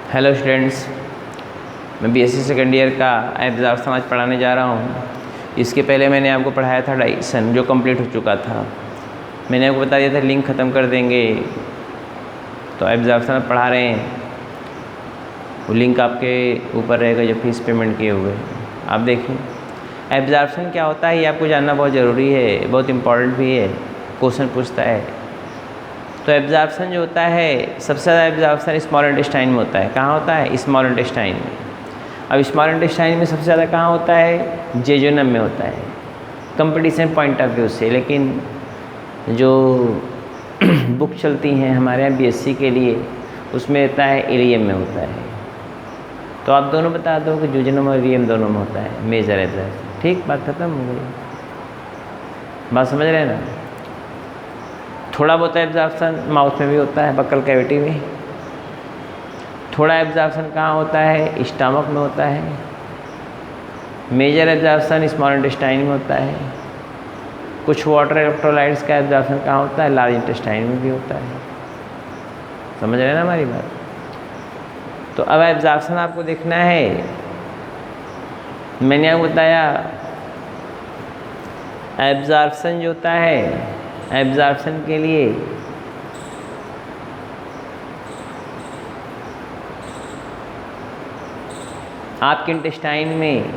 Hello students, मैं BSc second year का absorption आज पढ़ाने जा रहा हूँ। इसके पहले मैंने आपको पढ़ाया था डाइजेशन, जो कंप्लीट हो चुका था। मैंने आपको बता दिया था लिंक ख़त्म कर देंगे, तो एब्जॉर्प्शन पढ़ा रहे हैं। वो लिंक आपके ऊपर रहेगा जो फीस पेमेंट किए हुए। आप देखिए एब्जॉर्प्शन क्या होता है, ये आपको जानना बहुत ज़रूरी है, बहुत इम्पॉर्टेंट भी है, क्वेश्चन पूछता है। तो एब्जॉर्प्शन जो होता है, सबसे ज़्यादा एब्जॉर्प्शन स्मॉल इंटेस्टाइन में होता है। कहाँ होता है? स्मॉल इंटेस्टाइन में। अब स्मॉल इंटेस्टाइन में सबसे ज़्यादा कहाँ होता है? जेजुनम में होता है, कंपटीशन पॉइंट ऑफ व्यू से। लेकिन जो बुक चलती हैं हमारे यहाँ बीएससी के लिए, उसमें होता है इलियम में होता है। तो आप दोनों बता दो कि जेजुनम और इलियम दोनों में होता है मेजर एब्जॉर्प्शन। ठीक, बात खत्म हो गई। बात समझ रहे हैं ना? थोड़ा बहुत एब्जॉर्प्शन माउथ में भी होता है, बक्कल कैविटी में। थोड़ा एब्जॉर्प्शन कहाँ होता है? स्टमक में होता है। मेजर एब्जॉर्प्शन स्मॉल इंटेस्टाइन में होता है। कुछ वाटर इलेक्ट्रोलाइट्स का एब्जॉर्प्शन कहाँ होता है? लार्ज इंटेस्टाइन में भी होता है। समझ रहे हैं ना हमारी बात? तो अब एब्जॉर्प्शन आपको देखना है। मैंने आपको बताया एब्जॉर्प्शन जो होता है, एब्जॉर्प्शन के लिए आपके इंटेस्टाइन में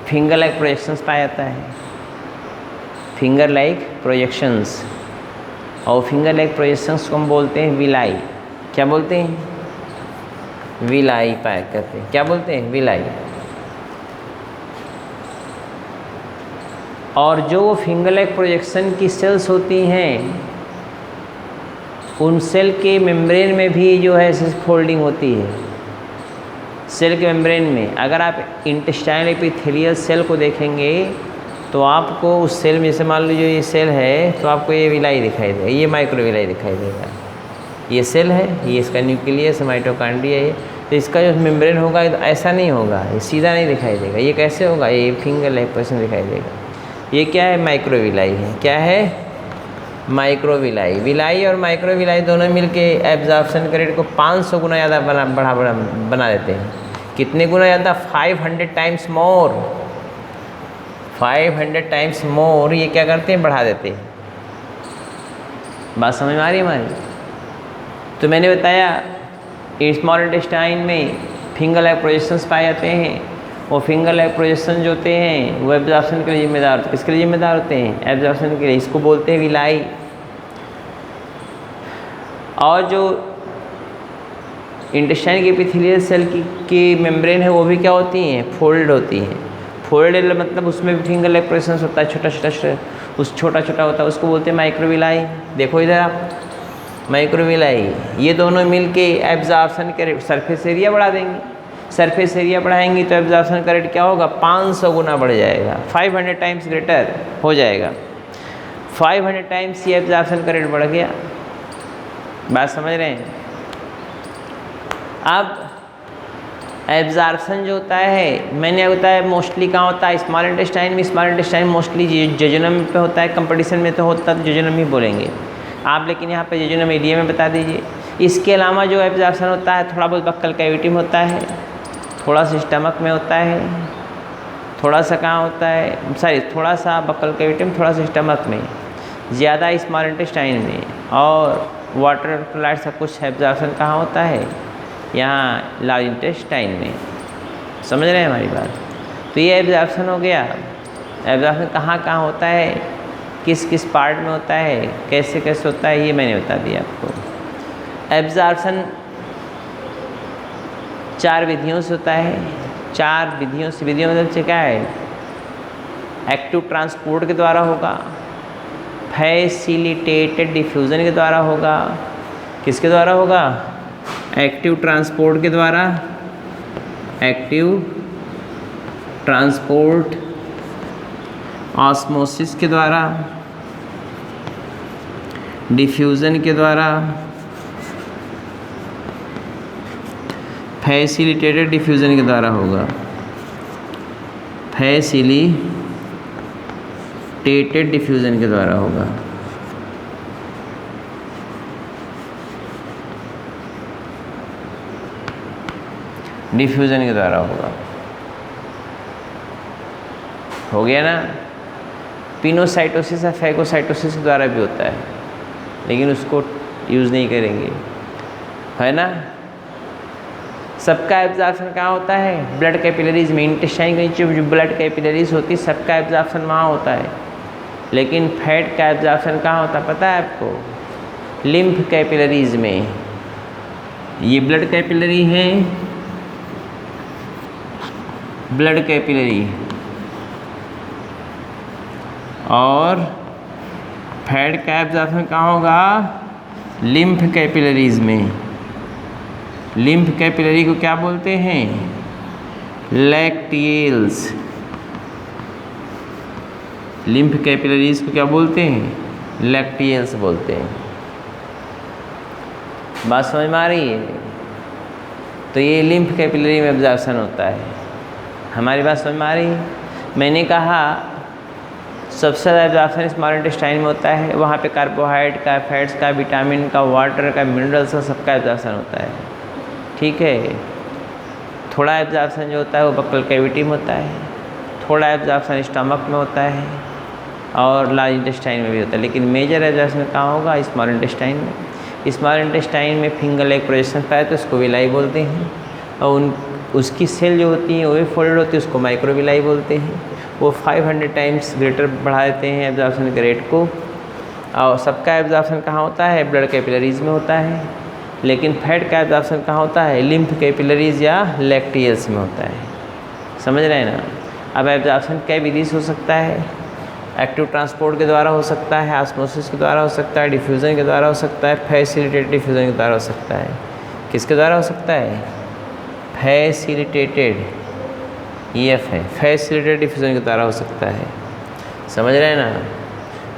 फिंगर लाइक प्रोजेक्शंस पाया जाता है। फिंगर लाइक प्रोजेक्शंस, और फिंगर लाइक प्रोजेक्शंस को हम बोलते हैं विलाई। क्या बोलते हैं? विलाई पाया करते हैं। क्या बोलते हैं? विलाई। और जो फिंगर लाइक प्रोजेक्शन की सेल्स होती हैं, उन सेल के मेम्ब्रेन में भी जो है फोल्डिंग होती है। सेल के मेम्ब्रेन में अगर आप इंटेस्टाइनल एपिथेलियल सेल को देखेंगे तो आपको उस सेल में, जैसे मान लीजिए ये सेल है, तो आपको ये विलाई दिखाई देगा, ये माइक्रोविलाई दिखाई देगा। ये सेल है, ये इसका न्यूक्लियस माइटोकॉन्ड्रिया है। तो इसका जो मेम्ब्रेन होगा तो ऐसा नहीं होगा, ये सीधा नहीं दिखाई देगा। ये कैसे होगा? ये फिंगर लाइक पोजीशन दिखाई देगा। ये क्या है? माइक्रोविलाई है। क्या है? माइक्रोविलाई। विलाई और माइक्रोविलाई दोनों मिलके एब्जॉर्प्शन का रेट को 500 गुना ज़्यादा बना देते हैं। कितने गुना ज़्यादा? 500 टाइम्स मोर। 500 टाइम्स मोर ये क्या करते हैं? बढ़ा देते हैं। बात समझ में आ रही है हमारी? तो मैंने बताया स्मॉल इंटेस्टाइन में फिंगर लाइक प्रोजेक्शंस पाए जाते हैं। वो फिंगर लाइक प्रोजेक्शन जो होते हैं वो एब्जॉर्प्शन के लिए जिम्मेदार होते हैं। किसके लिए जिम्मेदार होते हैं? एब्जॉर्प्शन के लिए। इसको बोलते हैं विलाई। और जो इंटेस्टाइन के एपिथेलियल सेल की मेम्ब्रेन है, वो भी क्या होती हैं? फोल्ड होती हैं। फोल्ड मतलब उसमें भी फिंगर लाइक प्रोजेक्शंस होता है, छोटा छोटा, उस छोटा छोटा होता है, उसको बोलते हैं माइक्रोविलाई। देखो इधर आप, माइक्रोविलाई। ये दोनों मिलके एब्जॉर्प्शन के सरफेस एरिया बढ़ा देंगे। सरफेस एरिया बढ़ाएंगे तो एब्जॉर्प्शन का रेट क्या होगा? 500 गुना बढ़ जाएगा, 500 टाइम्स ग्रेटर हो जाएगा। 500 टाइम्स ये एब्जॉर्प्शन का रेट बढ़ गया। बात समझ रहे हैं? अब एब्जॉर्प्शन जो होता है, मैंने बताया मोस्टली कहाँ होता है? स्मॉल इंटेस्टाइन में। स्मॉल इंटेस्टाइन मोस्टली जेजुनम पे होता है। कंपटीशन में तो होता है तो जेजुनम ही बोलेंगे आप, लेकिन यहाँ पे जेजुनम इलियम में बता दीजिए। इसके अलावा जो एब्जॉर्प्शन होता है, थोड़ा बहुत बक्कल कैविटी में होता है, थोड़ा सा स्टमक में होता है, थोड़ा सा कहाँ होता है, सॉरी, थोड़ा सा बक्कल कैविटी में, थोड़ा सा स्टमक में, ज़्यादा स्मॉल इंटेस्टाइन में। और वाटर इलेक्ट्रोलाइट्स का कुछ एब्जॉर्प्शन कहाँ होता है? यहाँ लार्ज इंटेस्टाइन में। समझ रहे हैं हमारी बात? तो ये एब्जॉर्प्शन हो गया। एब्जॉर्प्शन कहाँ कहाँ होता है, किस किस पार्ट में होता है, कैसे कैसे होता है, ये मैंने बता दिया आपको। एब्जॉर्प्शन 4 विधियों से होता है। 4 विधियों से, विधियों मतलब क्या है? एक्टिव ट्रांसपोर्ट के द्वारा होगा, फैसिलिटेटेड डिफ्यूज़न के द्वारा होगा। किसके द्वारा होगा? एक्टिव ट्रांसपोर्ट के द्वारा, एक्टिव ट्रांसपोर्ट, ऑस्मोसिस के द्वारा, डिफ्यूज़न के द्वारा, फैसिलिटेटेड डिफ्यूज़न के द्वारा होगा। फैसिलिटेटेड डिफ्यूज़न के द्वारा होगा। डिफ्यूज़न के द्वारा होगा। हो गया ना। पिनोसाइटोसिस या फैगोसाइटोसिस के द्वारा भी होता है, लेकिन उसको यूज़ नहीं करेंगे, है ना। सबका एब्जॉर्प्शन कहाँ होता है? ब्लड कैपिलरीज में। इंटेस्टाइन के नीचे जो ब्लड कैपिलरीज होती है सबका एब्जॉर्प्शन वहाँ होता है, लेकिन फैट का एब्जॉर्प्शन कहाँ होता है पता है आपको? लिम्फ कैपिलरीज में। ये ब्लड कैपिलरी है, ब्लड कैपिलरी, और फैट का एब्जॉर्प्शन कहाँ होगा? लिम्फ कैपिलरीज में। लिम्फ कैपिलरी को क्या बोलते हैं? लैक्टियल्स। लिम्फ कैपिलरीज को क्या बोलते हैं? लैक्टियल्स बोलते हैं। बात समझ में आ रही है? तो ये लिम्फ कैपिलरी में एब्जॉर्प्शन होता है। हमारी बात समझ में आ रही है? मैंने कहा सबसे ज़्यादा एब्जॉर्प्शन स्मॉल इंटेस्टाइन में होता है, वहाँ पे कार्बोहाइड्रेट का, फैट्स का, विटामिन का, वाटर का, मिनरल्स का, सबका एब्जॉर्प्शन होता है। ठीक है। थोड़ा एब्जॉर्प्शन जो होता है वो बक्कल कैविटी में होता है, थोड़ा एब्जॉर्प्शन स्टमक में होता है, और लार्ज इंटेस्टाइन में भी होता है, लेकिन मेजर एब्जॉर्प्शन कहाँ होगा? स्मॉल इंटेस्टाइन में। स्मॉल इंटेस्टाइन में फिंगर लेग प्रोजेक्शन पाए तो उसको विलाई बोलते हैं, और उसकी सेल जो होती है वो भी फोल्ड होती है, उसको माइक्रोविलाई बोलते हैं। वो 500 टाइम्स ग्रेटर बढ़ा देते हैं एब्जॉर्प्शन के रेट को। और सबका एब्जॉर्प्शन कहाँ होता है? ब्लड कैपिलरीज में होता है, लेकिन फैट का एब्जॉर्प्शन कहाँ होता है? लिम्फ कैपिलरीज या लैक्टियल्स में होता है। समझ रहे हैं ना। अब एब्जॉर्प्शन कई विधि से हो सकता है। एक्टिव ट्रांसपोर्ट के द्वारा हो सकता है, ऑस्मोसिस के द्वारा हो सकता है, डिफ्यूज़न के द्वारा हो सकता है, फैसिलिटेटेड डिफ्यूज़न के द्वारा हो सकता है। किसके द्वारा हो सकता है? फैसिलिटेटेड, EF है, फैसिलिटेटेड डिफ्यूज़न के द्वारा हो सकता है। समझ रहे हैं ना।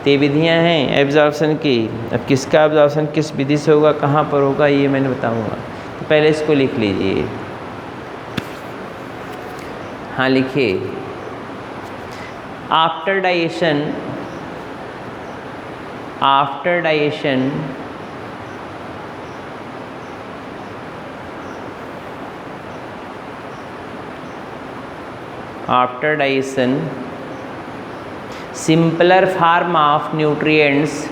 तो ये विधियाँ हैं एब्जॉर्प्शन की। अब किसका एब्जॉर्प्शन किस विधि से होगा, कहाँ पर होगा, ये मैंने बताऊँगा। तो पहले इसको लिख लीजिए। हाँ लिखिए। After digestion, after digestion after digestion, simpler form of nutrients,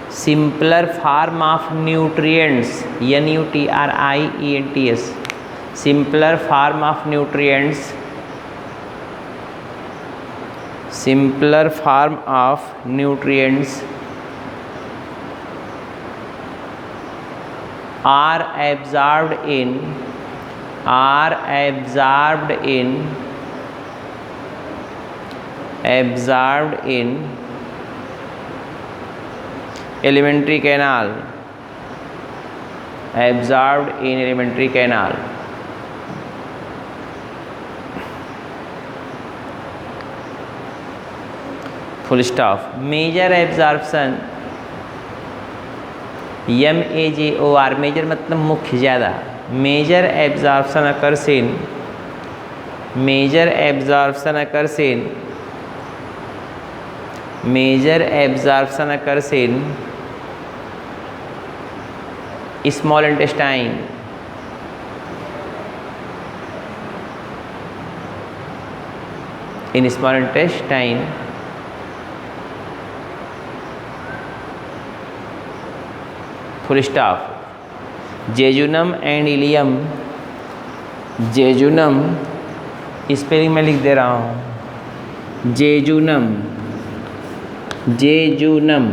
simpler form of nutrients, NUTRIENTS, simpler form of nutrients, simpler form of nutrients are absorbed in elementary canal, absorbed in elementary canal. Full stop. Major absorption, MAJOR, major मतलब मुख्य, ज़्यादा। Major absorption occurs in, major absorption occurs in, major absorption occurs in small intestine, in small intestine, full stop. Jejunum and ileum, jejunum spelling मैं लिख दे रहा हूँ, jejunum, jejunum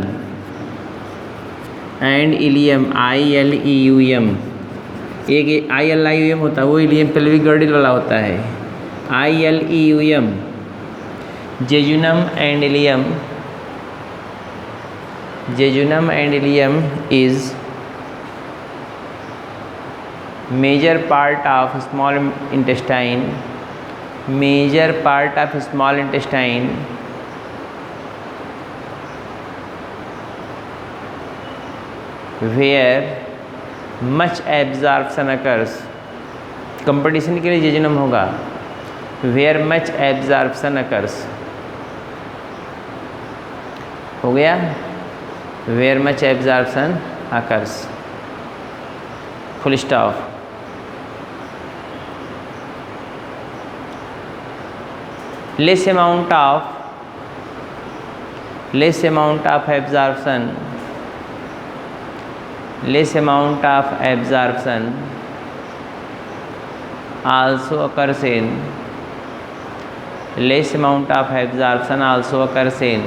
and ileum, ILEUM। एक ILIUM होता है, वो इलियम पेल्विक गर्डल वाला होता है, ILEUM। Jejunum and ileum, jejunum and ileum is major part of small intestine, major part of small intestine, where much absorption occurs। Competition के लिए jejunum होगा, where much absorption occurs। हो गया, where much absorption occurs, full stop। less amount of absorption also occurs in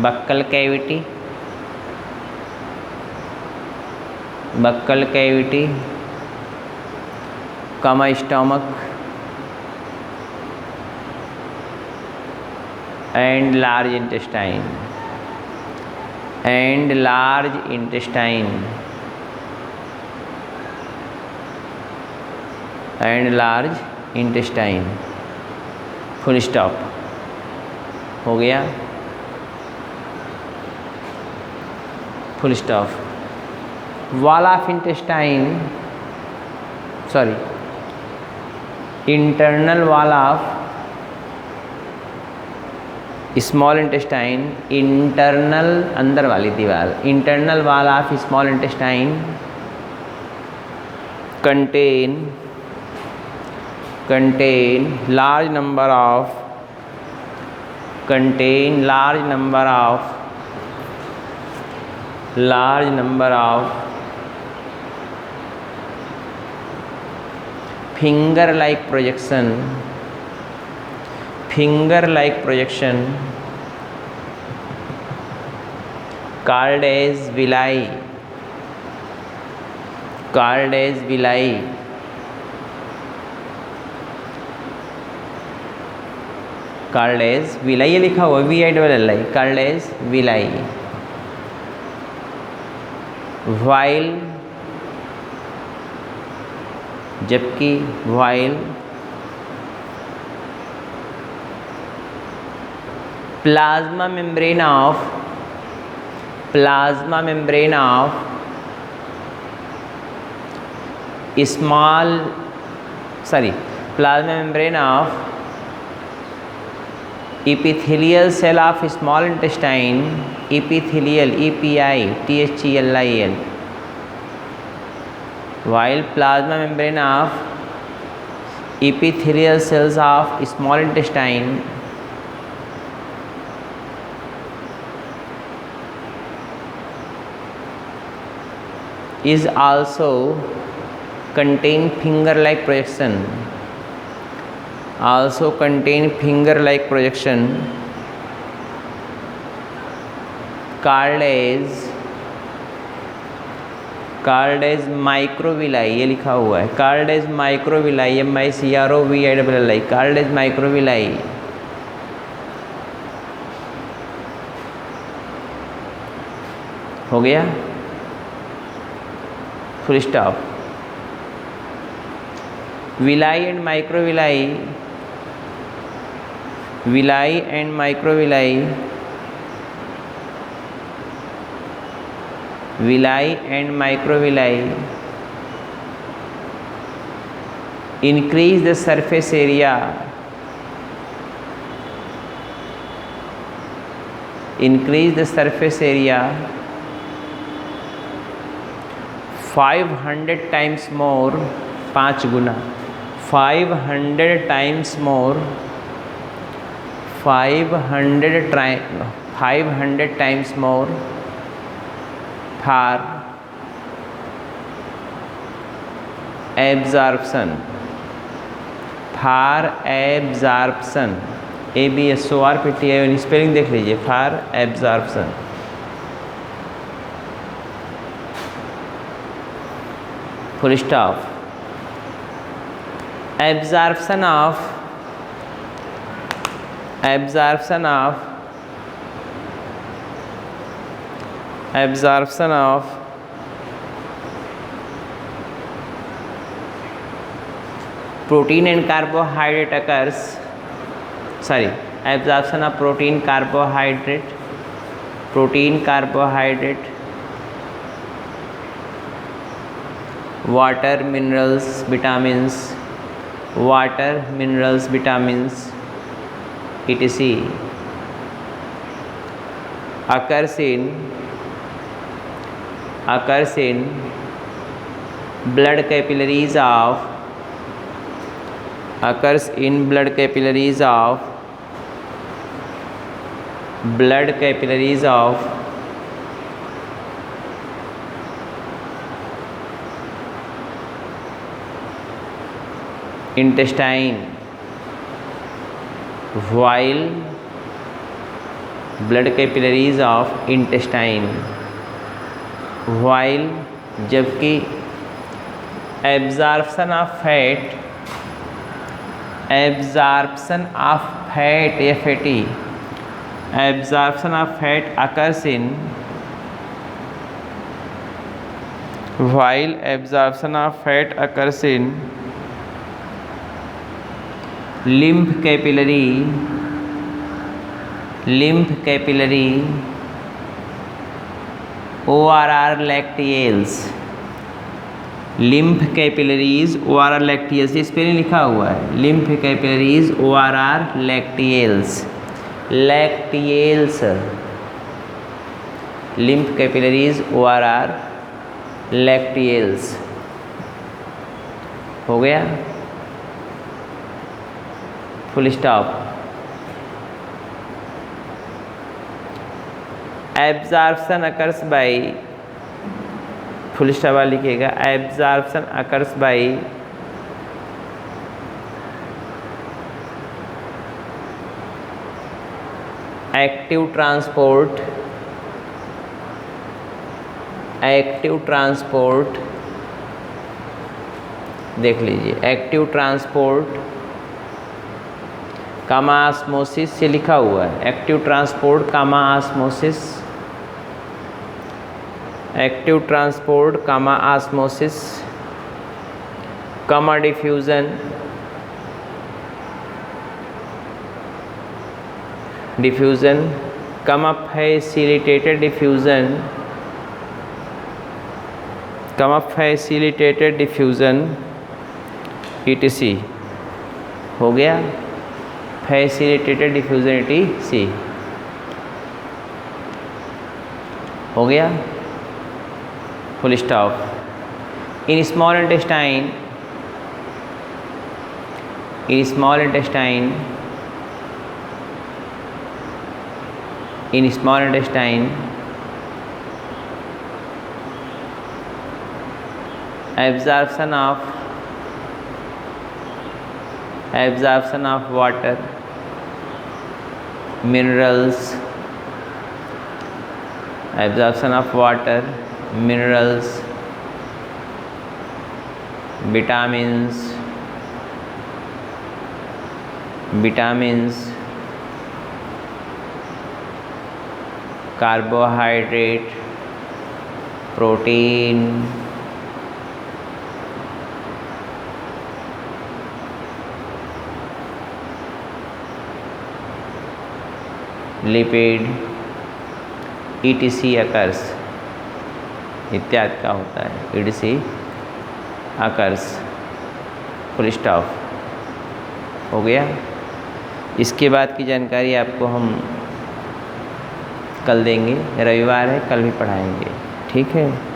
buccal cavity, stomach and large intestine. Full stop हो गया। Full stop. Wall of intestine, sorry, internal wall of small intestine, internal अंदर वाली दीवार, internal wall of small intestine contain large number of finger like projection called as villi. ये लिखा हुआ VILLI, called as villi. while, जबकि while plasma membrane of epithelial cell of small intestine, epithelial, EPITHELIAL, while plasma membrane of epithelial cells of small intestine is also contain finger like projection, called as microvilli. ये लिखा हुआ है called as microvilli, MICROVILLI, called as microvilli. हो गया। Full stop. villi and microvilli increase the surface area 500 times more, 5 Guna, 500 times more, 500 times more for absorption, ABSORPTION, spelling देख लीजिए, for absorption. Full stop. absorption of protein and carbohydrate occurs, absorption of protein, carbohydrate, water, minerals, vitamins, etc. occurs in blood capillaries of occurs in blood capillaries of intestine, while blood capillaries of intestine, while जबकि absorption of fat या fatty absorption of fat occurs in, while absorption of fat occurs in lymph capillary ORR lacteals, lymph capillaries ORR lacteals, इस पे नहीं लिखा हुआ है, lymph capillaries ORR lacteals, lymph capillaries ORR lacteals। हो गया, full stop. Absorption occurs by, full stop वाला लिखिएगा, absorption occurs by active transport, देख लीजिए, एक्टिव ट्रांसपोर्ट कामा ऑस्मोसिस से लिखा हुआ है, एक्टिव ट्रांसपोर्ट कामा ऑस्मोसिस, एक्टिव ट्रांसपोर्ट कामा ऑस्मोसिस, कामा डिफ्यूज़न, कामा फैसिलिटेटेड डिफ्यूज़न, ETC। हो गया, फैसिलिटेटेड डिफ्यूज़न ETC हो गया, full stop. In small intestine absorption of water, minerals, vitamins, carbohydrate, protein, lipid, ETC occurs, इत्यादि का होता है, ETC अकर्स, फुल स्टॉप। हो गया। इसके बाद की जानकारी आपको हम कल देंगे, रविवार है, कल भी पढ़ाएंगे, ठीक है।